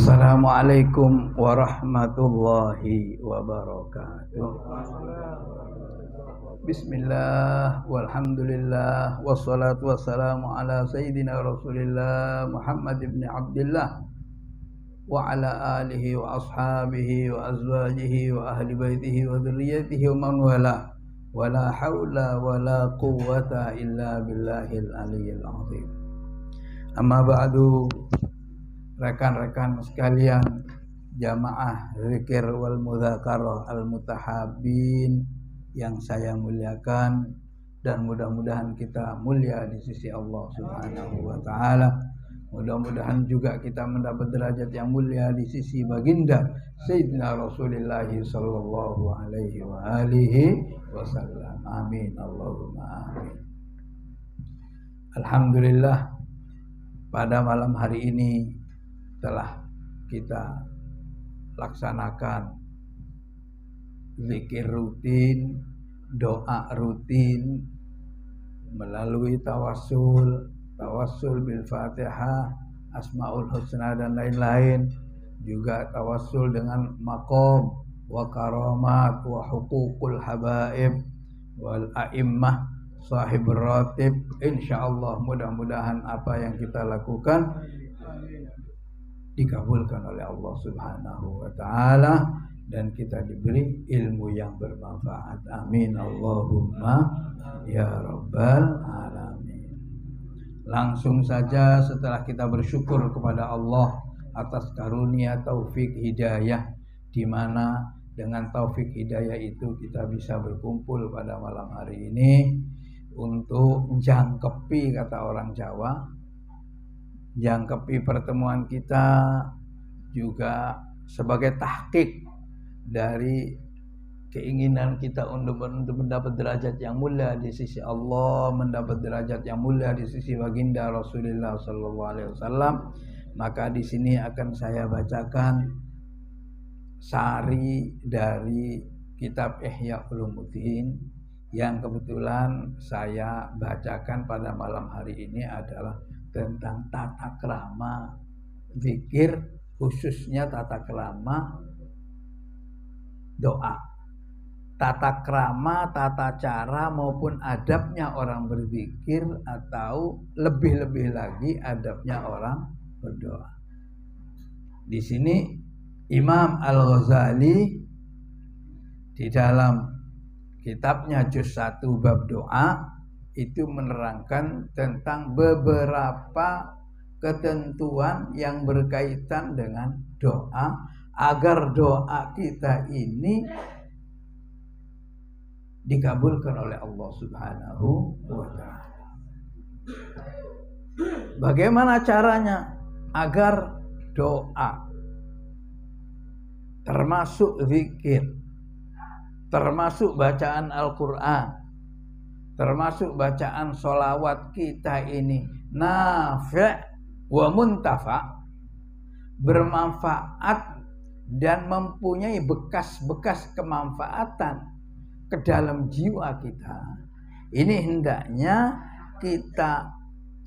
Assalamualaikum warahmatullahi wabarakatuh. Bismillah walhamdulillah wassalatu wassalamu ala sayyidina Rasulillah Muhammad ibn Abdullah wa ala alihi wa ashabihi wa azwajihi wa ahli baitihi wa dzurriyyatihi wa man wala wala haula wala quwwata illa billahil aliyyil azim. Amma ba'du. Rekan-rekan sekalian, jamaah zikir wal mudzakarah al mutahabbin yang saya muliakan dan mudah-mudahan kita mulia di sisi Allah Subhanahu wa taala. Mudah-mudahan juga kita mendapat derajat yang mulia di sisi baginda Sayyidina Rasulullah sallallahu alaihi wa alihi wasallam. Amin Allahumma amin. Alhamdulillah, pada malam hari ini telah kita laksanakan zikir rutin, doa rutin melalui tawassul bil Fatihah, Asmaul Husna dan lain-lain, juga tawassul dengan maqam wa karamat wa huququl habaib wal a'immah sahibur ratib. Insyaallah mudah-mudahan apa yang kita lakukan dikabulkan oleh Allah Subhanahu wa taala dan kita diberi ilmu yang bermanfaat. Amin Allahumma ya rabbal alamin. Langsung saja setelah kita bersyukur kepada Allah atas karunia taufik hidayah, di mana dengan taufik hidayah itu kita bisa berkumpul pada malam hari ini untuk jangkepi, kata orang Jawa, jangkepi pertemuan kita juga sebagai tahqiq dari keinginan kita untuk mendapat derajat yang mulia di sisi Allah, mendapat derajat yang mulia di sisi baginda Rasulullah sallallahu alaihi wasallam. Maka di sini akan saya bacakan sari dari kitab Ihya Ulumuddin yang kebetulan saya bacakan pada malam hari ini adalah tentang tata krama zikir, khususnya tata krama doa, tata krama, tata cara maupun adabnya orang berzikir, atau lebih-lebih lagi adabnya orang berdoa. Di sini Imam Al-Ghazali di dalam kitabnya Juz 1 bab doa itu menerangkan tentang beberapa ketentuan yang berkaitan dengan doa agar doa kita ini dikabulkan oleh Allah Subhanahu wa taala. Bagaimana caranya agar doa, termasuk zikir, termasuk bacaan Al-Qur'an, termasuk bacaan sholawat kita ini nafi' wa muntafa', bermanfaat dan mempunyai bekas-bekas kemanfaatan ke dalam jiwa kita. Ini hendaknya kita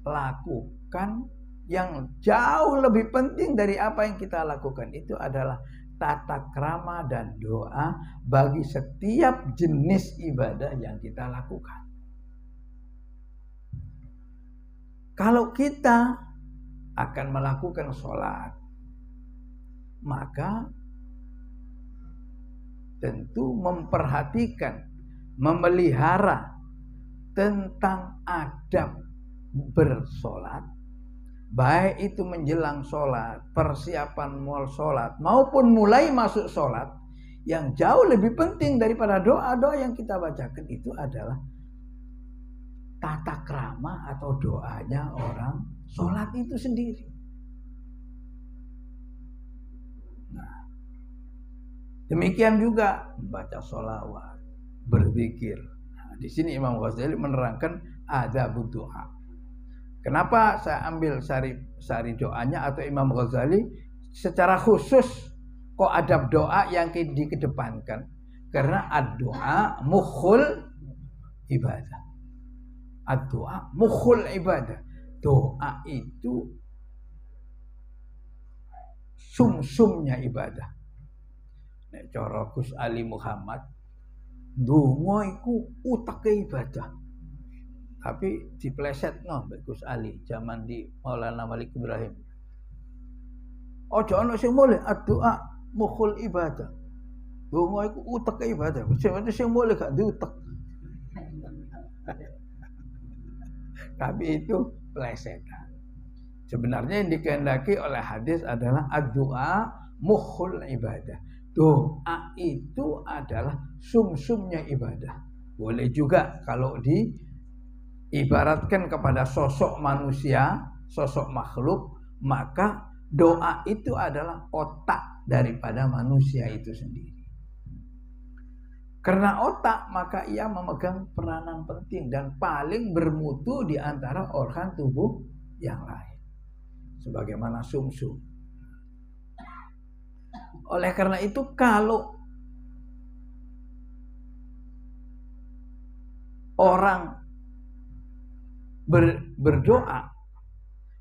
lakukan. Yang jauh lebih penting dari apa yang kita lakukan itu adalah tata krama dan doa bagi setiap jenis ibadah yang kita lakukan. Kalau kita akan melakukan sholat, maka tentu memperhatikan, memelihara tentang adab bersolat, baik itu menjelang sholat, persiapan mau sholat, maupun mulai masuk sholat. Yang jauh lebih penting daripada doa-doa yang kita bacakan itu adalah tata krama atau doanya orang sholat itu sendiri. Nah, demikian juga membaca sholawat, berzikir. Nah, di sini Imam Ghazali menerangkan adab doa. Kenapa saya ambil sari doanya atau Imam Ghazali secara khusus kok adab doa yang dikedepankan? Karena ad-doa mukhul ibadah. Ad-doa mukhul ibadah. Doa itu sumsumnya ibadah. Nek cara Gus Ali Muhammad, ndonga iku uteke ibadah. Tapi diplesetno mbek Gus Ali zaman di Maulana Malik Ibrahim. Ojo ana sing mulih doa mukhul ibadah. Ndonga iku uteke ibadah. Sing mulih gak diutek. Tapi itu plesetan. Sebenarnya yang dikehendaki oleh hadis adalah doa mukhul ibadah. Doa itu adalah sumsumnya ibadah. Boleh juga kalau diibaratkan kepada sosok manusia, sosok makhluk, maka doa itu adalah otak daripada manusia itu sendiri. Karena otak, maka ia memegang peranan penting dan paling bermutu di antara organ tubuh yang lain. Sebagaimana sumsum. Oleh karena itu, kalau orang berdoa,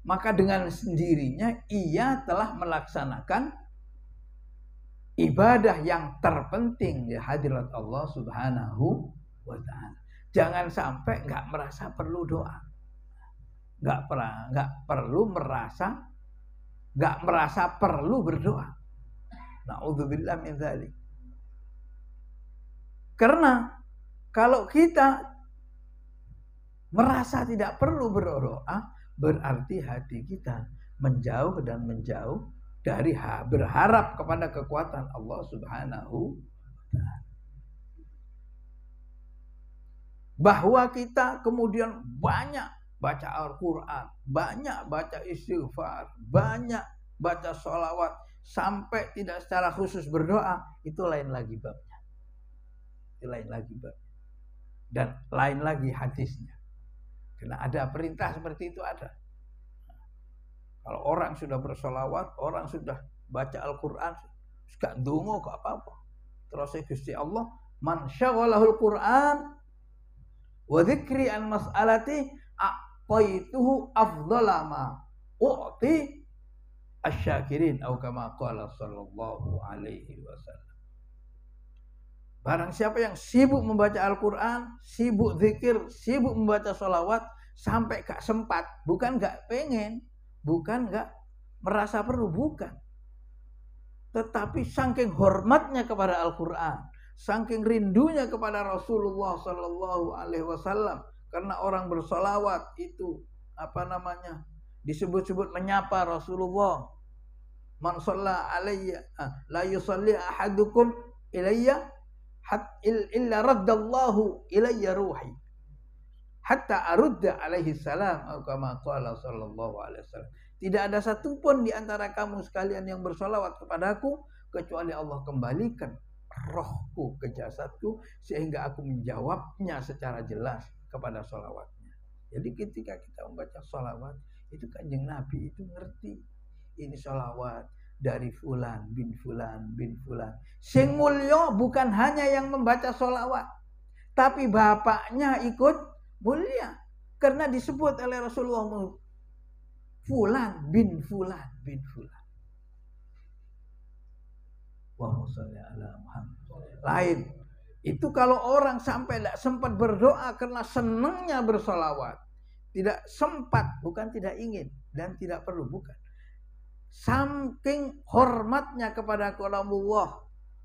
maka dengan sendirinya ia telah melaksanakan ibadah yang terpenting di hadirat Allah Subhanahu wa ta'ala. Jangan sampai nggak merasa perlu doa, nggak merasa perlu berdoa. Na'udzubillah min dzalik. Karena kalau kita merasa tidak perlu berdoa, berarti hati kita menjauh dari berharap kepada kekuatan Allah Subhanahu wa ta'ala. Bahwa kita kemudian banyak baca Al-Quran, banyak baca istighfar, banyak baca sholawat, sampai tidak secara khusus berdoa, itu lain lagi babnya. Itu lain lagi babnya. Dan lain lagi hadisnya. Karena ada perintah seperti itu ada. Kalau orang sudah bersolawat, orang sudah baca Al-Quran, gak ndonga gak apa-apa. Terus Gusti Allah, man syaghalahul Quran wa dzikri an mas'alati aqaituhu afdhala ma u'ti asyakirin atau kama qala sallallahu alaihi wasallam. Barang siapa yang sibuk membaca Al-Quran, sibuk zikir, sibuk membaca sholawat, sampai gak sempat, bukan gak pengen, bukan gak merasa perlu, bukan. Tetapi saking hormatnya kepada Al-Quran, saking rindunya kepada Rasulullah sallallahu alaihi wasallam, karena orang bersolawat itu disebut-sebut menyapa Rasulullah. Man shalla alayya la yusalli ahadukum ilayya illa raddallahu ilayya ruhi hatta arudda alaihi salam atau kama qala sallallahu alaihi wasallam. Tidak ada satupun di antara kamu sekalian yang bersolawat kepadaku kecuali Allah kembalikan rohku ke jasadku sehingga aku menjawabnya secara jelas kepada solawatnya. Jadi ketika kita membaca solawat, itu Kanjeng Nabi itu ngerti ini sholawat dari fulan bin fulan bin fulan. Sing mulya bukan hanya yang membaca sholawat, tapi bapaknya ikut mulia. Karena disebut oleh Rasulullah fulan bin fulan bin fulan. Allahumma sholli ala Muhammad. Lain. Itu kalau orang sampai tidak sempat berdoa karena senangnya bersolawat. Tidak sempat, bukan tidak ingin dan tidak perlu, bukan. Saking hormatnya kepada kalamullah,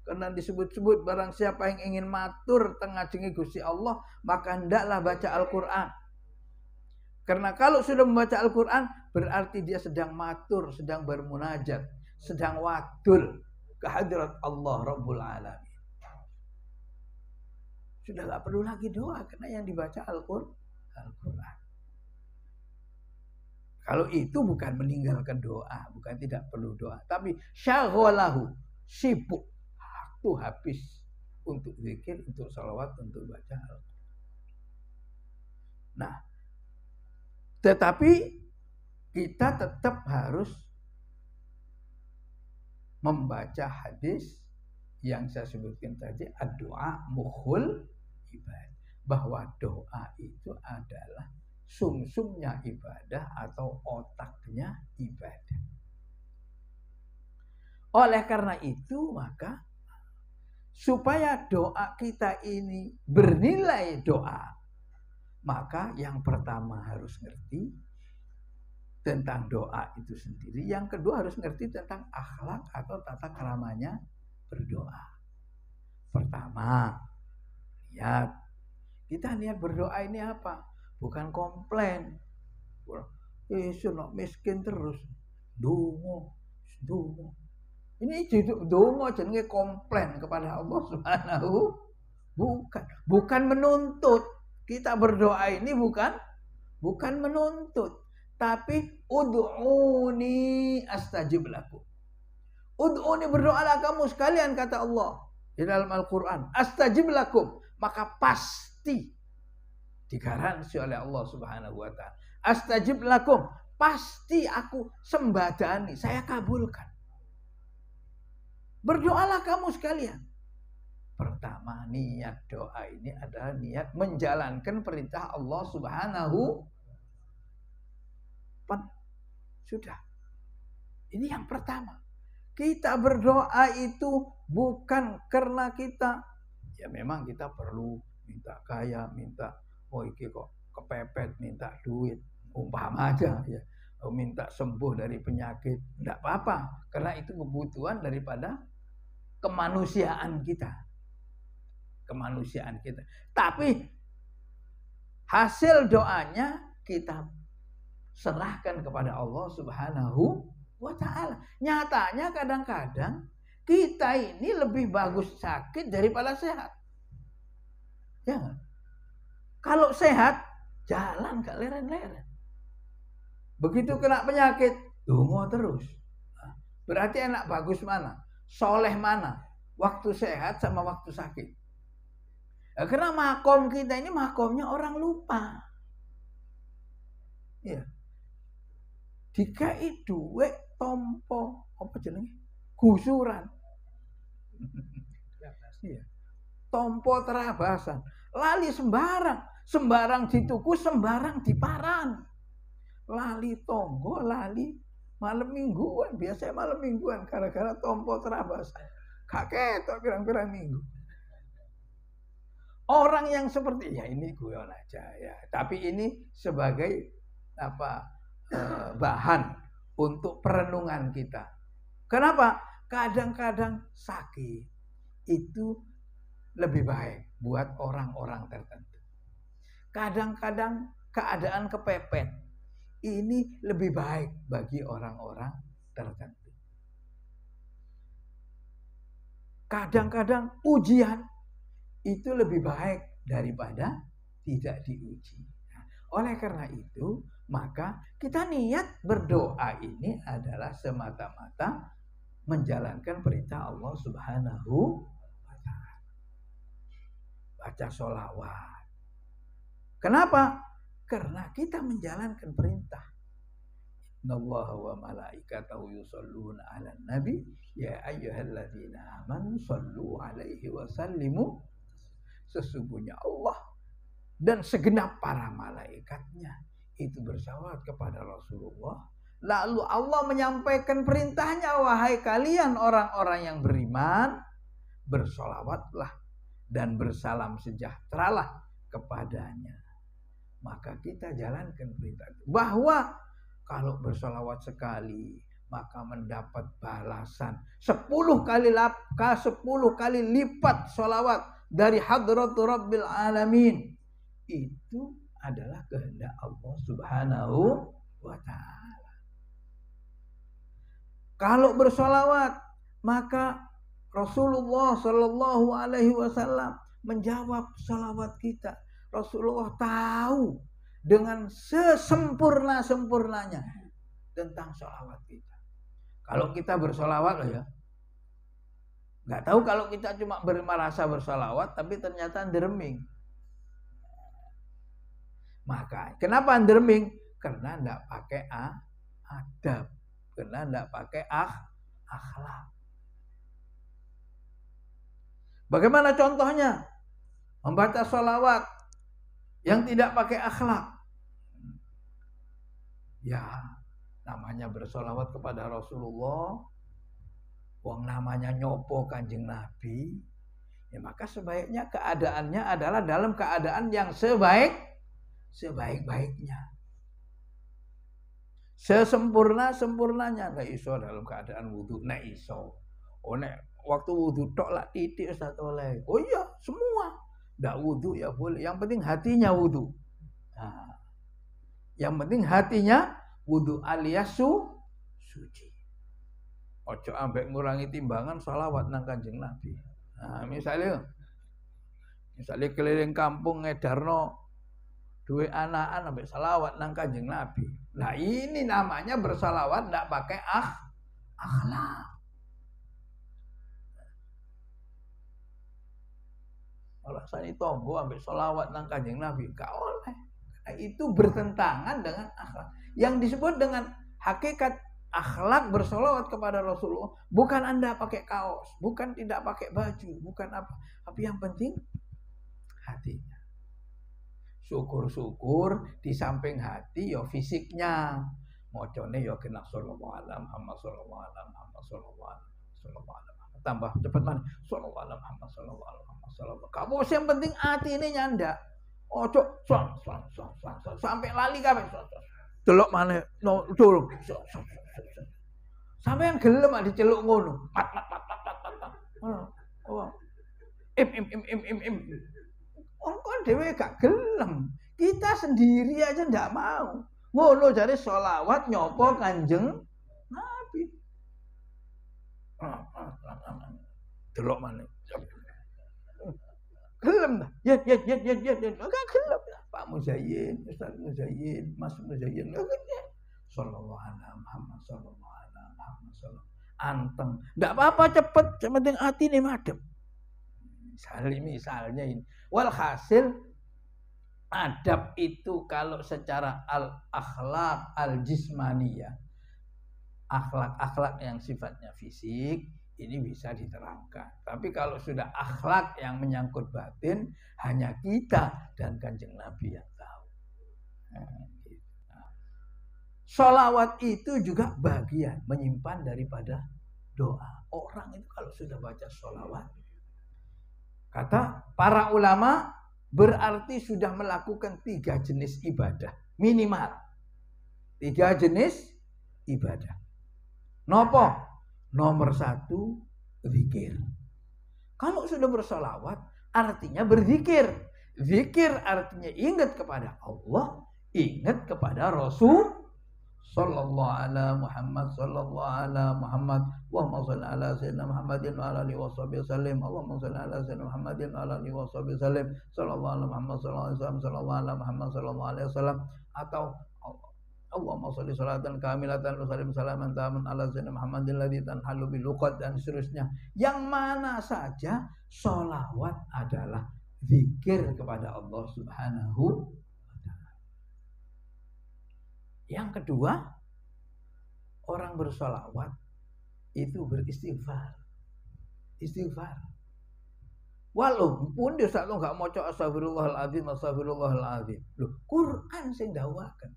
karena disebut-sebut barang siapa yang ingin matur tengajengi Gusti Allah, maka hendaklah baca Al-Quran. Karena kalau sudah membaca Al-Quran, berarti dia sedang matur, sedang bermunajat, sedang wadul kehadirat Allah Rabbul Alamin. Sudah gak perlu lagi doa karena yang dibaca Al-Quran. Kalau itu bukan meninggalkan doa, bukan tidak perlu doa, tapi syaghalahu, sibuk, waktu habis untuk zikir, untuk salawat, untuk baca Al-Quran. Nah, tetapi kita tetap harus membaca hadis yang saya sebutkan tadi, ad-doa mukhul ibadah, bahwa doa itu adalah sumsumnya ibadah atau otaknya ibadah. Oleh karena itu, maka supaya doa kita ini bernilai doa, maka yang pertama harus ngerti tentang doa itu sendiri. Yang kedua harus ngerti tentang akhlak atau tata keramanya berdoa. Pertama, kita niat berdoa ini apa? Bukan komplain. Sunok miskin terus. Dongo. Ini dongo jenenge komplain kepada Allah Subhanahu. Bukan menuntut. Kita berdoa ini bukan menuntut, tapi ud'uni astajib lakum. Ud'uni, berdoalah kamu sekalian, kata Allah di dalam Al-Quran. Astajib lakum, maka pasti digaransi oleh Allah Subhanahu wa ta'ala. Astajib lakum, pasti aku sembadani, saya kabulkan. Berdoalah kamu sekalian. Pertama, niat doa ini adalah niat menjalankan perintah Allah Subhanahu. Sudah. Ini yang pertama. Kita berdoa itu bukan karena kita, ya memang kita perlu minta kaya, minta iki kok kepepet, minta duit, umpama aja ya, minta sembuh dari penyakit, enggak apa-apa, karena itu kebutuhan daripada kemanusiaan kita. Tapi hasil doanya kita serahkan kepada Allah Subhanahu wa ta'ala. Nyatanya kadang-kadang kita ini lebih bagus sakit daripada sehat. Jangan. Kalau sehat, jalan gak leren-leren. Begitu kena penyakit, dongo terus. Berarti enak bagus mana? Soleh mana? Waktu sehat sama waktu sakit. Karena makom kita ini makomnya orang lupa. Ya. Dikai duit tompo apa jenenge? Gusuran. Ya. Tompo terabasan. Lali sembarang dituku, sembarang diparan. Lali tonggo, lali malam mingguan, biasanya malam mingguan gara-gara tompo terabasan. Kakek tok pirang-pirang minggu. Orang yang seperti ya ini guyon aja ya, tapi ini sebagai bahan untuk perenungan kita. Kenapa? Kadang-kadang sakit itu lebih baik buat orang-orang tertentu. Kadang-kadang keadaan kepepet ini lebih baik bagi orang-orang tertentu. Kadang-kadang ujian itu lebih baik daripada tidak diuji. Oleh karena itu, maka kita niat berdoa ini adalah semata-mata menjalankan perintah Allah Subhanahu wa ta'ala. Baca sholawat. Kenapa? Karena kita menjalankan perintah. Innallaha wa malaikatahu yusholluna 'alan nabi ya ayyuhalladzina amanu shollu 'alaihi wa sallimu. Sesungguhnya Allah dan segenap para malaikatnya itu bersalawat kepada Rasulullah. Lalu Allah menyampaikan perintahnya, wahai kalian orang-orang yang beriman, bersolawatlah dan bersalam sejahteralah kepadanya. Maka kita jalankan perintah itu. Bahwa kalau bersolawat sekali, maka mendapat balasan 10 kali lipat solawat dari hadratu Rabbil Alamin. Itu adalah kehendak Allah Subhanahu wa ta'ala. Kalau bersolawat, maka Rasulullah Sallallahu Alaihi Wasallam menjawab solawat kita. Rasulullah tahu dengan sesempurna-sempurnanya tentang solawat kita. Kalau kita bersolawat loh ya, nggak tahu kalau kita cuma merasa bersolawat tapi ternyata derming. Maka kenapa derming? Karena nggak pakai adab, karena nggak pakai akhlak. Bagaimana contohnya? Membaca solawat yang tidak pakai akhlak. Ya, namanya bersolawat kepada Rasulullah. Wong namanya nyopo Kanjeng Nabi, ya maka sebaiknya keadaannya adalah dalam keadaan yang sebaik-baiknya. Sesempurna-sempurnanya. Nek iso dalam keadaan wudu, nek iso. Oh nek waktu wudu tok lah titik Ustaz oleh. Oh iya, semua. Ndak wudu ya boleh. Yang penting hatinya wudu. Nah, yang penting hatinya wudu alias suci. Ojo ambek ngurangi timbangan sholawat nang Kanjeng Nabi. Nah, misalnya keliling kampung ngedarno duwe anakan ambek sholawat nang Kanjeng Nabi. Nah, ini namanya bersalawat ndak pakai akhlak. Kalau sani tonggo ambek sholawat nang Kanjeng Nabi gak oleh. Nah, itu bertentangan dengan akhlak. Yang disebut dengan hakikat akhlak bersolawat kepada Rasulullah bukan Anda pakai kaos, bukan tidak pakai baju, bukan apa, tapi yang penting hatinya. Syukur-syukur di samping hati ya fisiknya. Mocone ya kena sallallahu alaihi Muhammad sallallahu alaihi Muhammad sallallahu alaihi. Tambah cepat mana? Sallallahu alaihi Muhammad sallallahu alaihi Muhammad sallallahu. Kamu yang penting hati ini nyanda. Ojo sampai lali kabeh. Delok mana? No, delok. Sampeyan gelem diceluk ngono. Mat. Oh. Im. Kon dhewe gak gelem. Kita sendiri aja ndak mau. Ngono jare sholawat nyopo Kanjeng Nabi. Delok mana? Gelem dah. Ya. Enggak gelem. Pak Muzayyin, Ustaz Muzayyin, Mas Muzayyin. Sallallahu alaihi Muhammad sallallahu alaihi Muhammad sallallahu. Anteng. Enggak apa-apa cepet, yang penting hati ini madem. Misalnya ini. Walhasil adab itu kalau secara al-akhlak al-jismaniyah, akhlak-akhlak yang sifatnya fisik ini bisa diterangkan. Tapi kalau sudah akhlak yang menyangkut batin, hanya kita dan Kanjeng Nabi yang tahu. Sholawat itu juga bagian menyimpan daripada doa. Orang itu kalau sudah baca sholawat, kata para ulama, berarti sudah melakukan 3 jenis ibadah. Minimal 3 jenis ibadah. Nopo? Nomor 1, zikir. Kalau sudah bersolawat, artinya berzikir. Zikir artinya ingat kepada Allah, ingat kepada Rasul sallallahu ala Muhammad sallallahu ala Muhammad. Allahumma shalli ala sayyidina Muhammadin wa ala alihi washabihi wasallim. Allahumma shalli ala sayyidina Muhammadin wa ala alihi washabihi wasallim. Sallallahu ala Muhammad sallallahu alaihi wasallam, sallallahu ala Muhammad sallallahu alaihi wasallam. Atau Allahumma sholli sholatan kamilatan wa sallim salaman taman ala sayyidina Muhammadin ladzi tanhalu bil luqad, dan seterusnya. Yang mana saja sholawat adalah zikir kepada Allah Subhanahu wa ta'ala. Yang kedua, orang bersholawat itu beristighfar. Istighfar. Walaupun dia sak enggak maca astagfirullahaladzim, astagfirullahaladzim. Loh, Quran sing dawakan.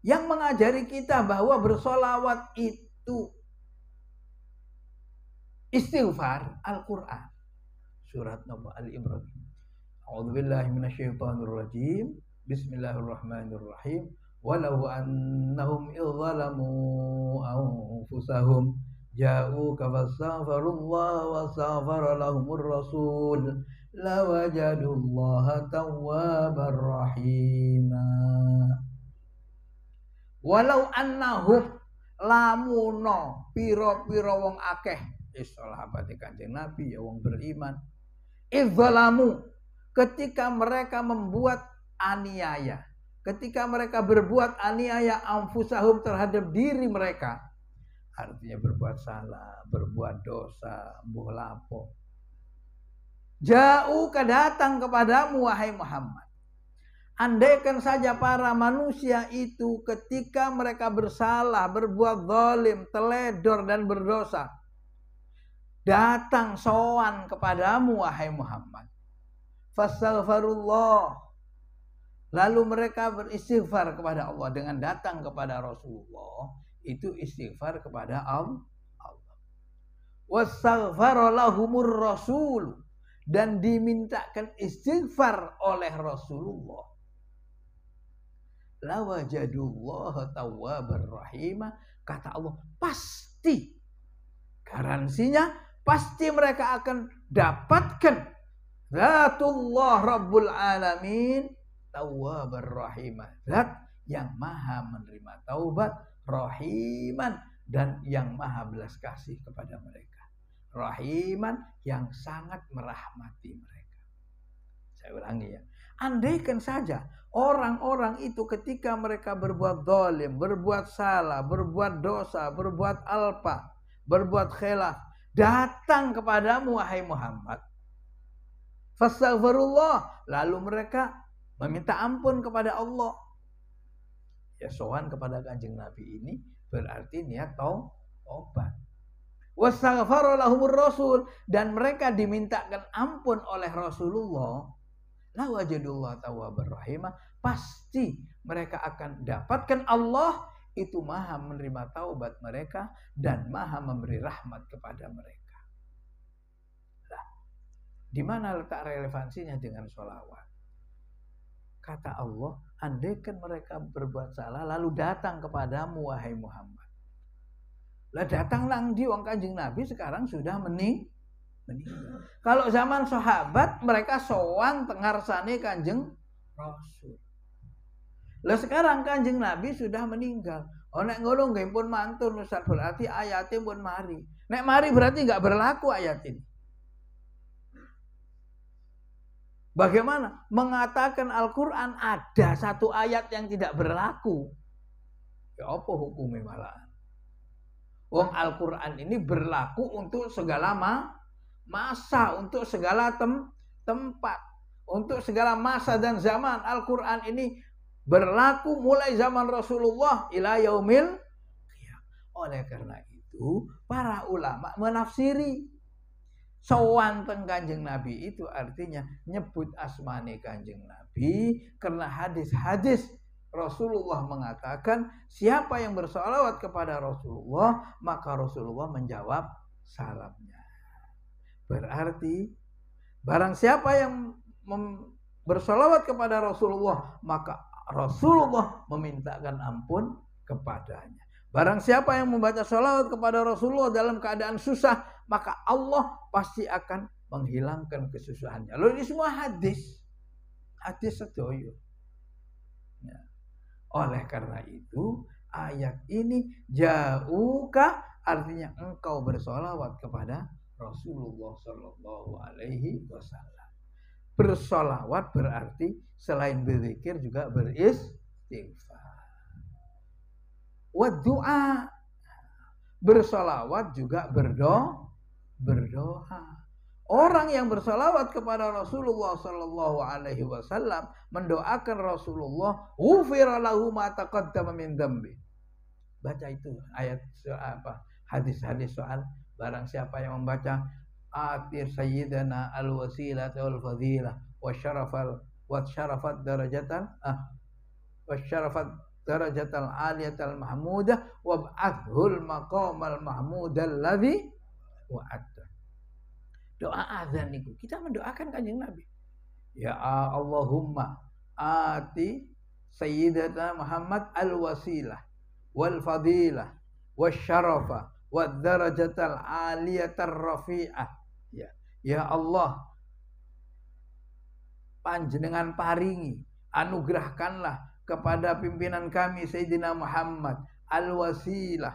Yang mengajari kita bahwa bersolawat itu istighfar, Al-Quran. Surat Nabi Al-Imran. A'udzubillahi minasyaitonirrajim. Bismillahirrahmanirrahim. Walau annahum idzalamu anfusahum ja'uka fastaghfirullaha wastaghfara lahumur rasul lawajadullaha tawwabar rahima. Walau annahum lamuno pira-pira wong akeh sahabate Kanjeng Nabi ya wong beriman, idzalamu, ketika mereka membuat aniaya, ketika mereka berbuat aniaya anfusahum terhadap diri mereka, artinya berbuat salah, berbuat dosa, mbuh lapo, jauh datang kepadamu wahai Muhammad. Andaikan saja para manusia itu ketika mereka bersalah, berbuat zalim, teledor dan berdosa, datang sowan kepadamu wahai Muhammad, fastaghfirullah, lalu mereka beristighfar kepada Allah dengan datang kepada Rasulullah, itu istighfar kepada Allah. wastaghfara lahumur rasul, dan dimintakan istighfar oleh Rasulullah, lawajadullaha tawwabar rahimah, kata Allah, pasti, garansinya pasti mereka akan dapatkan Zatullah Rabbul Alamin tawwabar rahimah, zat yang maha menerima taubat, rahiman, dan yang maha belas kasih kepada mereka, rahiman, yang sangat merahmati mereka. Saya ulangi ya, andaikan saja orang-orang itu ketika mereka berbuat zalim, berbuat salah, berbuat dosa, berbuat alpa, berbuat khilaf, datang kepadamu wahai Muhammad, fastaghfirullah, lalu mereka meminta ampun kepada Allah, ya sowan kepada Kanjeng Nabi ini berarti niat taubat. Wastaghfara lahumur rasul, dan mereka dimintakan ampun oleh Rasulullah, lawajadullah tawwabar rahimah, pasti mereka akan dapatkan Allah itu maha menerima taubat mereka dan maha memberi rahmat kepada mereka. Nah, di mana letak relevansinya dengan sholawat? Kata Allah, andaikan mereka berbuat salah lalu datang kepadamu wahai Muhammad. Lah datang nang di wong Kanjeng Nabi sekarang sudah meninggal. Kalau zaman sahabat mereka sowan tengarsane Kanjeng Rasul. Lah sekarang Kanjeng Nabi sudah meninggal. Oh nek ngono nggih pun mantun Ustaz, berarti ayatnya pun mari. Nek mari berarti enggak berlaku ayat ini. Bagaimana? Mengatakan Al-Qur'an ada satu ayat yang tidak berlaku. Ya apa hukumnya malah? Wong Al-Qur'an ini berlaku untuk segala masa, untuk segala tempat, untuk segala masa dan zaman. Al-Qur'an ini berlaku mulai zaman Rasulullah ila yaumil qiyamah. Oleh karena itu, para ulama menafsiri sowan teng Kanjeng Nabi itu artinya nyebut asmane Kanjeng Nabi, karena hadis-hadis Rasulullah mengatakan siapa yang bersolawat kepada Rasulullah maka Rasulullah menjawab salamnya. Berarti barang siapa yang bersolawat kepada Rasulullah maka Rasulullah memintakan ampun kepadanya. Barang siapa yang membaca sholawat kepada Rasulullah dalam keadaan susah maka Allah pasti akan menghilangkan kesusahannya. Lalu ini semua hadis sedoyo. Ya. Oleh karena itu ayat ini jauka artinya engkau bersolawat kepada Rasulullah Shallallahu Alaihi Wasallam. Bersolawat berarti selain berzikir juga beristighfar. Wadu'a, bersolawat juga berdoa. Orang yang bersolawat kepada Rasulullah Sallallahu Alaihi Wasallam mendoakan Rasulullah, ghufira lahu ma taqaddama min dzambi. Baca itu ayat apa? Hadis-hadis soal barang siapa yang membaca atir sayyidana al-wasilah wal fadilah wasyarafat darajatan wasyarafat darajatal aliyatal mahmudah wab'athul maqamal mahmudal ladzi wa'adta. Doa azan itu kita mendoakan Kanjeng Nabi. Ya Allahumma ati sayyidina Muhammad al-wasilah wal fadilah wasyarafa wad darajatal aliyatar rafi'ah. Ya Allah, panjenengan paringi, anugerahkanlah kepada pimpinan kami Sayyidina Muhammad al-wasilah,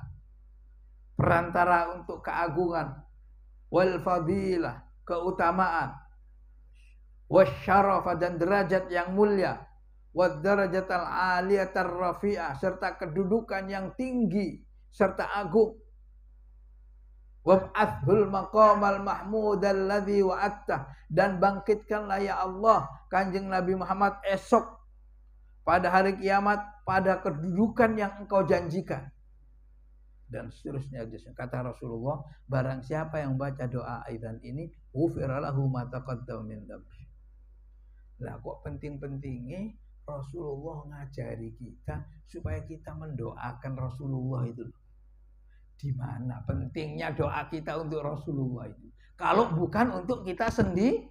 perantara untuk keagungan, wal fadilah, keutamaan, wasyarafa, dan derajat yang mulia, wad darajatal aliyatar rafi'ah, serta kedudukan yang tinggi serta agung, wab'athul maqamal mahmudal ladzi wa'adta, dan bangkitkanlah ya Allah Kanjeng Nabi Muhammad esok pada hari kiamat pada kedudukan yang engkau janjikan. Dan seterusnya kata Rasulullah, barang siapa yang baca doa aidan ini ghufira lahu ma taqaddama min dzambi. Lah kok penting-pentingnya Rasulullah ngajari kita supaya kita mendoakan Rasulullah itu. Di mana pentingnya doa kita untuk Rasulullah itu? Kalau bukan untuk kita sendiri.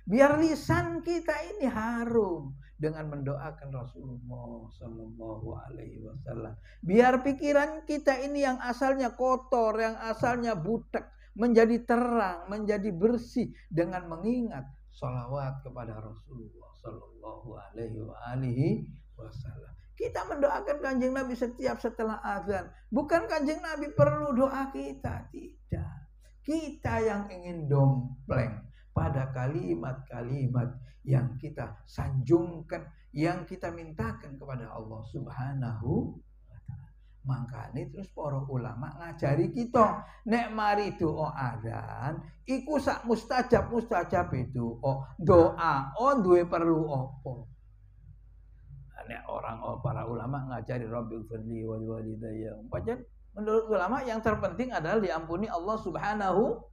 Biar lisan kita ini harum dengan mendoakan Rasulullah Sallallahu Alaihi Wasallam. Biar pikiran kita ini yang asalnya kotor, yang asalnya butek, menjadi terang, menjadi bersih dengan mengingat sholawat kepada Rasulullah Sallallahu Alaihi Wasallam. Kita mendoakan Kanjeng Nabi setiap setelah azan. Bukan Kanjeng Nabi perlu doa kita, tidak. Kita yang ingin dompleng pada kalimat-kalimat yang kita sanjungkan, yang kita mintakan kepada Allah Subhanahu wa ta'ala. Makanya terus para ulama ngajari kita, nek mari doa adzan iku sak mustajab itu doa duwe perlu apa. Nek para ulama ngajari Rabbil firli wal walidayya. Menurut ulama yang terpenting adalah diampuni Allah Subhanahu.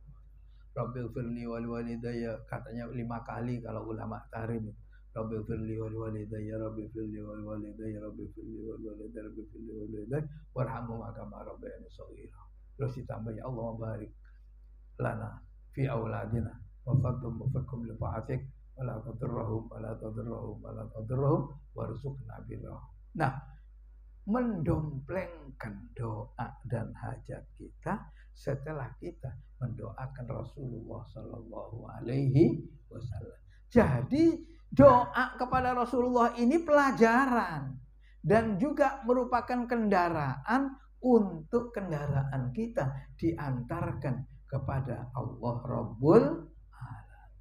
Rabbil firli wal walidayya katanya 5 kali kalau ulama tahrim. Rabbil firli wal walidayya, Rabbil firli wal walidayya, Rabbil firli wal walidayya, Rabbil firli wal walidayya, warhamhuma kama rabbayani shaghira. Terus ditambah ya Allah barik lana fi auladina wa fakum li ta'atik wa la tadurruhum warzuqna birrahim. Nah, mendomplengkan doa dan hajat kita setelah kita mendoakan Rasulullah Sallallahu Alaihi Wasallam. Jadi doa kepada Rasulullah ini pelajaran dan juga merupakan kendaraan untuk kendaraan kita diantarkan kepada Allah Rabbul Alamin.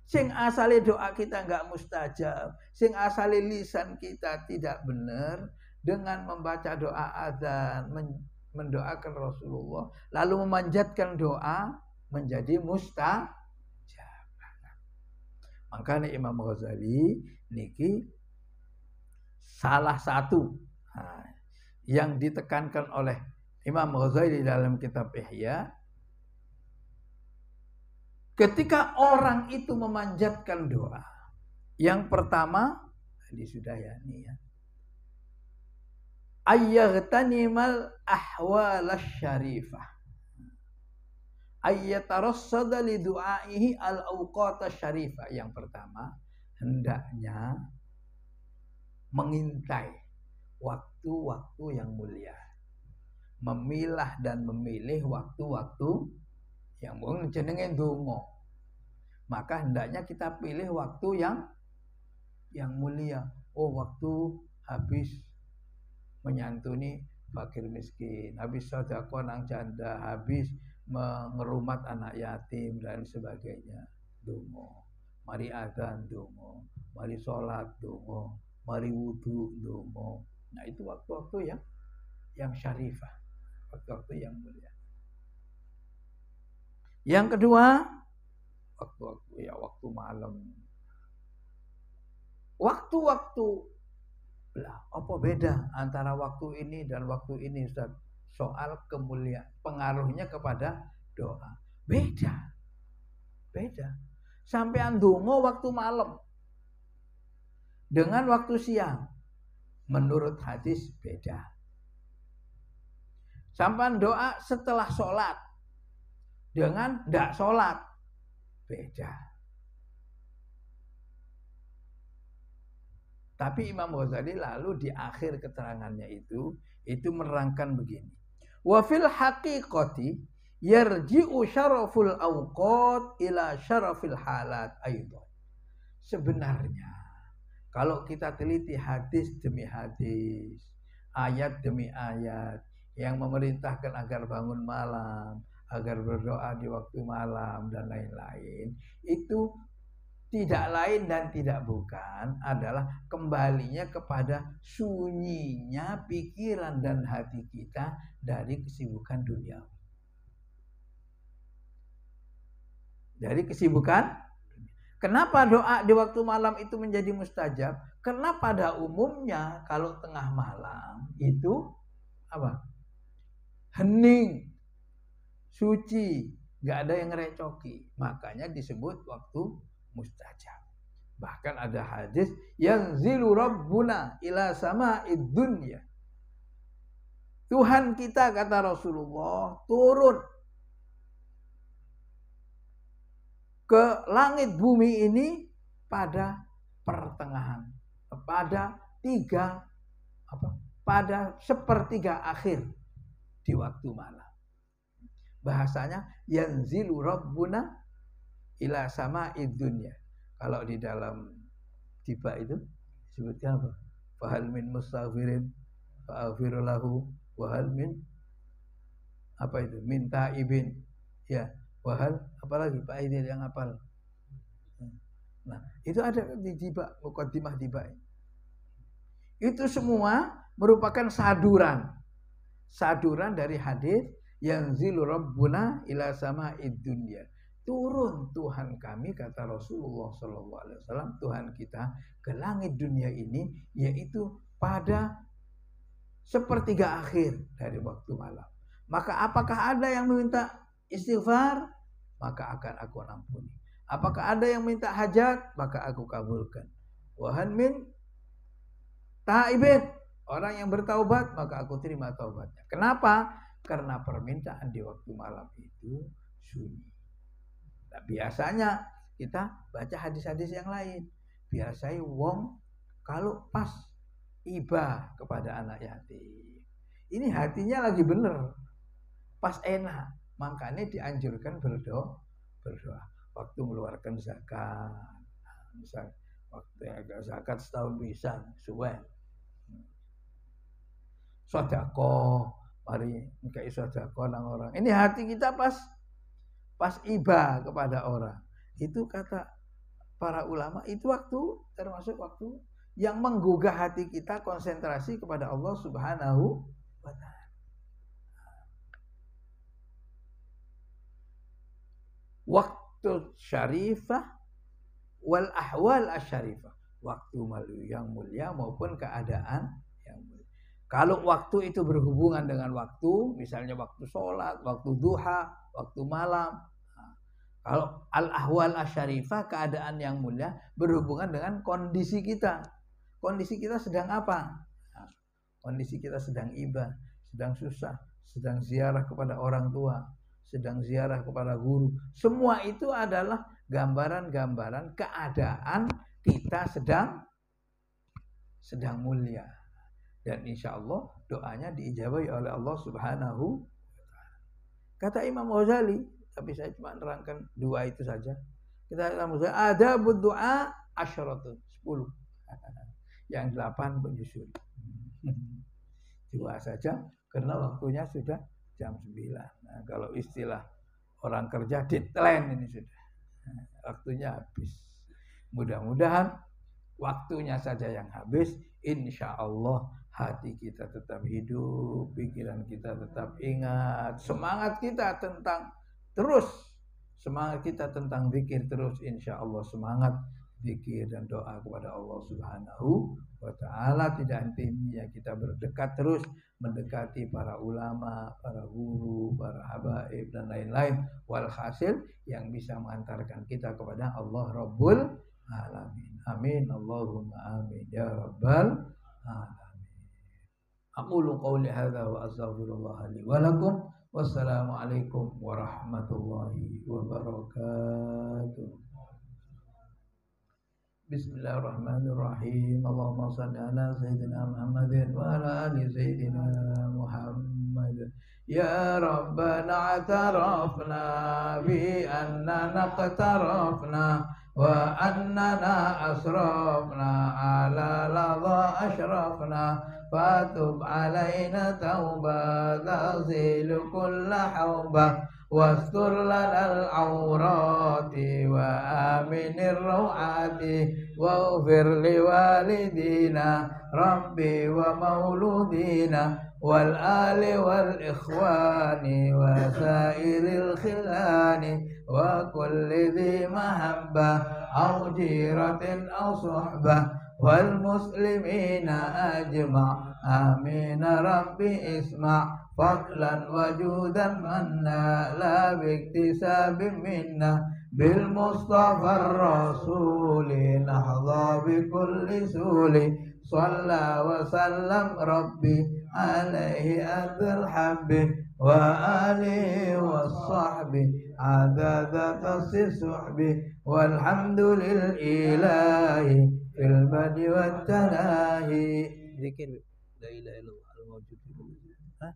Sing asale doa kita enggak mustajab, sing asale lisan kita tidak benar, dengan membaca doa adzan, mendoakan Rasulullah, lalu memanjatkan doa menjadi mustajab. Makanya Imam Ghazali niki salah satu yang ditekankan oleh Imam Ghazali dalam kitab Ihya, ketika orang itu memanjatkan doa, yang pertama tadi sudah ya nih ya, ayyaghtanimal ahwalasy syarifah, ayyatarassada li du'aihi al-awqatasy syarifah. Yang pertama, hendaknya mengintai waktu-waktu yang mulia, memilah dan memilih waktu-waktu yang mung jenenge donga. Maka hendaknya kita pilih waktu yang mulia. Waktu habis menyantuni fakir miskin, habis sedekah nang janda, habis mengerumat anak yatim dan sebagainya. Donga. Mari adzan donga, mari salat donga, mari wudu donga. Nah, itu waktu-waktu yang syarifah, waktu-waktu yang mulia. Yang kedua, waktu malam. Waktu-waktu lah, apa beda antara waktu ini dan waktu ini, Ustaz? Soal kemuliaan, pengaruhnya kepada doa. Beda. Sampean donga waktu malam dengan waktu siang, menurut hadis beda. Sampean doa setelah sholat dengan ndak sholat, beda. Tapi Imam Ghazali lalu di akhir keterangannya itu menerangkan begini. Wa fil haqiqati yarji'u syaraful awqat ila syarafil halat aidan. Sebenarnya kalau kita teliti hadis demi hadis, ayat demi ayat yang memerintahkan agar bangun malam, agar berdoa di waktu malam dan lain-lain, itu tidak lain dan tidak bukan adalah kembalinya kepada sunyinya pikiran dan hati kita dari kesibukan dunia. Dari kesibukan. Kenapa doa di waktu malam itu menjadi mustajab? Karena pada umumnya kalau tengah malam itu apa? Hening, suci, nggak ada yang ngerecoki. Makanya disebut waktu mustajab. Bahkan ada hadis yang zilu rabbuna ila sama'id dunya Tuhan kita, kata Rasulullah, turun ke langit bumi ini pada pertengahan, pada sepertiga akhir di waktu malam. Bahasanya yanzilu rabbuna ila sama'id dunya. Kalau di dalam tiba itu disebutkan apa? Fahal min mustaghfirin fa'aghfiru lahu wa hal min apa itu? Min ta'ibin. Ya, wahal apalagi Pak Aidil yang hafal. Nah, itu ada di tiba, muqaddimah tiba. Itu semua merupakan saduran dari hadis yanzilu rabbuna ila sama'id dunya. Turun Tuhan kami, kata Rasulullah sallallahu alaihi wasallam, Tuhan kita ke langit dunia ini, yaitu pada sepertiga akhir dari waktu malam. Maka apakah ada yang meminta istighfar? Maka akan aku ampuni. Apakah ada yang minta hajat? Maka aku kabulkan. Wahan min taibin, orang yang bertaubat, maka aku terima taubatnya. Kenapa? Karena permintaan di waktu malam itu sunyi. Nah, biasanya kita baca hadis-hadis yang lain. Biasanya wong kalau pas iba kepada anak yatim, ini hatinya lagi bener, pas enak, makanya dianjurkan berdoa. Waktu mengeluarkan zakat, misal waktu zakat setahun bisa, suwen. Sedekah, mari ngkai sedekah nang orang. Ini hati kita pas iba kepada orang. Itu kata para ulama, itu waktu termasuk waktu yang menggugah hati kita konsentrasi kepada Allah Subhanahu wa ta'ala. Waktu syarifah wal ahwal asyarifah, waktu yang mulia maupun keadaan yang mulia. Kalau waktu itu berhubungan dengan waktu, misalnya waktu sholat, waktu duha, waktu malam. Kalau al ahwal asyarifah, keadaan yang mulia, berhubungan dengan kondisi kita. Kondisi kita sedang apa? Kondisi kita sedang ibadah, sedang susah, sedang ziarah kepada orang tua, sedang ziarah kepada guru. Semua itu adalah gambaran-gambaran keadaan kita sedang mulia. Dan insya Allah doanya diijabahi oleh Allah Subhanahu wa ta'ala. Kata Imam Ghazali, tapi saya cuma nerangkan dua itu saja. Kita ada berdoa asyaratun 10. Yang 8 menyusul. Dua saja karena waktunya sudah jam 9. Nah, kalau istilah orang kerja deadline ini sudah. Waktunya habis. Mudah-mudahan waktunya saja yang habis. Insya Allah hati kita tetap hidup, pikiran kita tetap ingat, semangat kita tentang zikir terus, insya Allah semangat zikir dan doa kepada Allah Subhanahu wa ta'ala. Tidak hentinya kita berdekat terus, mendekati para ulama, para guru, para habaib dan lain-lain, walhasil yang bisa mengantarkan kita kepada Allah Rabbul Alamin. Amin, Allahumma amin ya Rabbal Alamin. Aqulu qawli hadza wa astaghfirullah li wa lakum. Wassalamualaikum warahmatullahi wabarakatuh. Bismillahirrahmanirrahim. Allahumma salli ala Sayyidina Muhammadin wa ala ali Sayyidina Muhammad. Ya Rabbana atarafna bi annana qtarafna wa annana asrafna ala ladha ashrafna fatub alaina tauba tazilu kulla hawba wastur lana al-awrati wa aminir rawati waghfir liwalidina rabbi wa mauludina wal ali wal ikhwani wa sairil khilani wa kulli dhi mahabbah aw jiratin aw suhbah wal muslimina ajma' amin rabbi isma' fadlan wajudan manna la biktisabim minna bil mustafa rasuli nahdha bi kulli suli salla wa sallam rabbi عليه أذى الحب وآله والصحب عدد الصحب والحمد للإله في البدء والتناهي. ذكر لا إله إلا الله الموجود في كل زمان.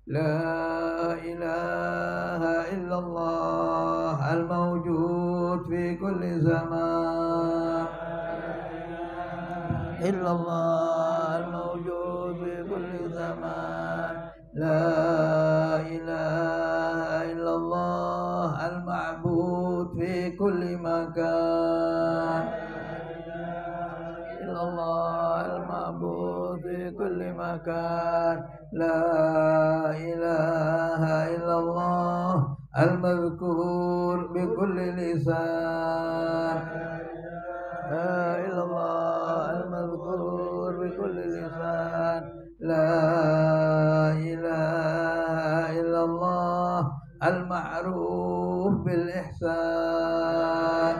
لا إله إلا الله الموجود في كل زمان. إلا الله الموجود في كل زمان. لا إله إلا الله المعبود في كل مكان. إلا الله المعبود في كل مكان. لا إله إلا الله المذكور بكل لسان. لا إلا الله المذكور بكل لسان. لا إله إلا الله المعروف بالإحسان.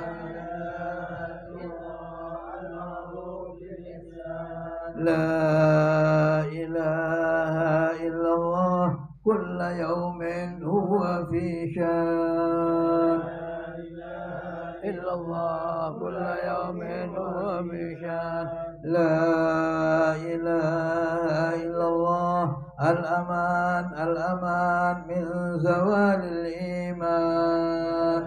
لا إله إلا الله كل يوم هو في شان. إلا الله كل يوم هو في شان. لا إله إلا الله الأمان الأمان من زوال الإيمان.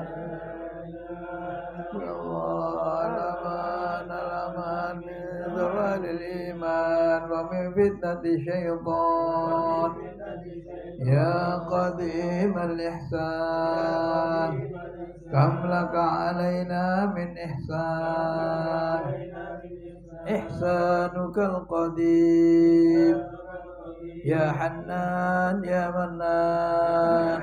الأمان الأمان من زوال الإيمان ومن فتنة الشيطان. يا قديم الإحسان كم لك علينا من إحسان. إحسانك القديم يا حنان يا منان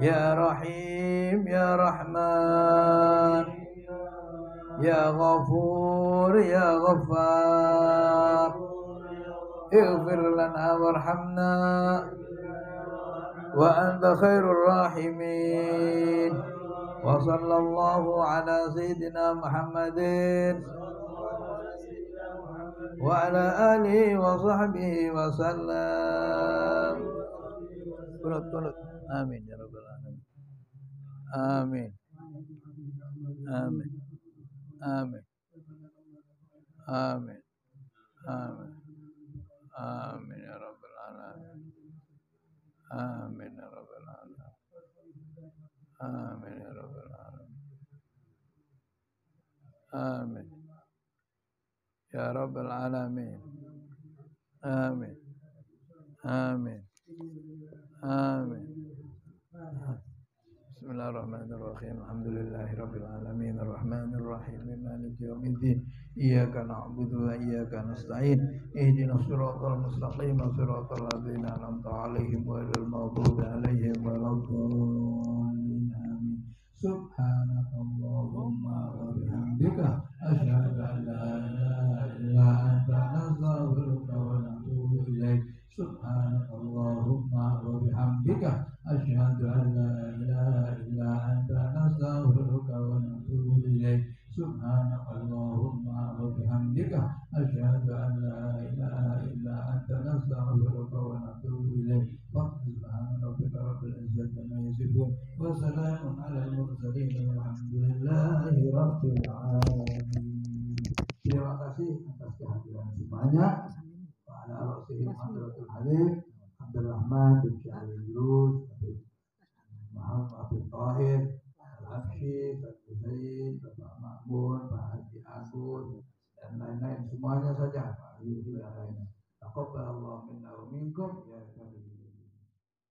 يا رحيم يا رحمن يا غفور يا غفار. اغفر لنا وارحمنا وأنت خير الراحمين. وصلى الله على سيدنا محمد وعلى آله وصحبه وسلم. قنut. آمين يا رب العالمين. آمين آمين آمين آمين آمين آمين يا رب العالمين. آمين يا رب العالمين. آمين يا رب العالمين. آمين يا رب العالمين. آمين آمين آمين. بسم الله الرحمن الرحيم. الحمد لله رب العالمين الرحمن الرحيم مالك يوم الدين. إياك نعبد وإياك نستعين. اهدنا الصراط المستقيم صراط الذين أنعمت عليهم غير المغضوب عليهم ولا الضالين. آمين. سبحانك اللهم وبحمدك أشهد أن لا إله إلا أنت نستغفرك ونتوب إليك. سبحانك اللهم وبحمدك أشهد أن لا إله إلا أنت نستغفرك ونتوب إليك. سبحانك اللهم وبحمدك أشهد أن لا إله إلا أنت نستغفرك ونتوب إليك. سبحان ربك رب العزة عما يصفون وسلام على المرسلين والحمد لله رب العالمين. Terima kasih atas kehadiran semuanya. Wa ala rasulih Muhammadul Habib Abdul Rahman bin Syahri Yunus, Muhammad Abdul Tahir Al-Habsyi, Pak Husain, Bapak Makmun, Pak Haji Agus dan lain-lain semuanya saja. Pak Yudi dan lainnya. Taqabbalallahu minna wa minkum.